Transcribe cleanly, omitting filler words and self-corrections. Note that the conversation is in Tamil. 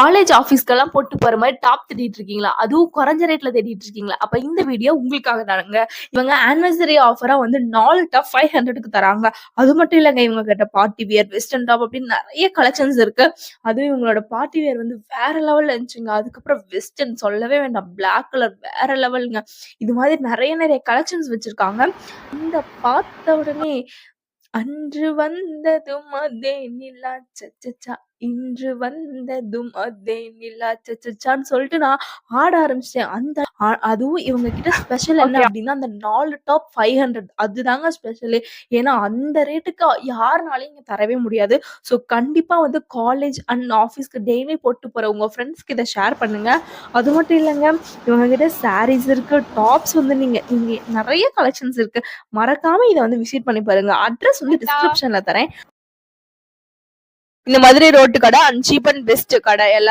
காலேஜ் ஆஃபீஸ்க்கெல்லாம் போட்டு போற மாதிரி டாப் தேடிட்டு இருக்கீங்களா? அதுவும் குறைஞ்ச ரேட்ல தேடிட்டு இருக்கீங்களா? அப்ப இந்த வீடியோ உங்களுக்காக தானுங்க. இவங்க ஆனிவர்சரி ஆஃபரா வந்து 4 டாப் 500க்கு தராங்க. அது மட்டும் இல்லங்க, இவங்க கிட்ட பார்ட்டி வியர், வெஸ்டர்ன் டாப் அப்படின்னு நெறைய கலெக்ஷன்ஸ் இருக்கு. அதுவும் இவங்களோட பார்ட்டி வியர் வந்து வேற லெவல்ல இருந்துச்சுங்க. அதுக்கப்புறம் வெஸ்டர்ன் சொல்லவே வேண்டாம். பிளாக் கலர் வேற லெவல்ங்க. இது மாதிரி நெறைய கலெக்ஷன்ஸ் வச்சிருக்காங்க. இந்த பார்த்த உடனே அன்று வந்ததும் அதே நிலா சச்சச்சா, இன்று வந்ததும் அதே நிலா சச்சச்சான்னு சொல்லிட்டு நான் ஆட ஆரம்பிச்சிட்டேன். அதுவும் இவங்க கிட்ட ஸ்பெஷல் என்ன ஓகே. அப்படின்னா, அந்த 4 டாப் 500 அதுதாங்க ஸ்பெஷலே. ஏன்னா அந்த ரேட்டுக்கு யாருனாலயும் இங்க தரவே முடியாது. ஸோ கண்டிப்பா வந்து காலேஜ் அண்ட் ஆஃபீஸ்க்கு டெய்லி போட்டு போற உங்க ஃப்ரெண்ட்ஸ்க்கு இத ஷேர் பண்ணுங்க. அது மட்டும் இல்லங்க, இவங்க கிட்ட சாரீஸ் இருக்கு, டாப்ஸ் வந்து நீங்க இங்க நெறைய கலெக்ஷன்ஸ் இருக்கு. மறக்காம இத வந்து விசிட் பண்ணி பாருங்க. அட்ரஸ் வந்து டிஸ்கிரிப்ஷன்ல தரேன். இந்த மதுரை ரோட்டு கடை அண்ட் சீப் அண்ட் பெஸ்ட் கடை.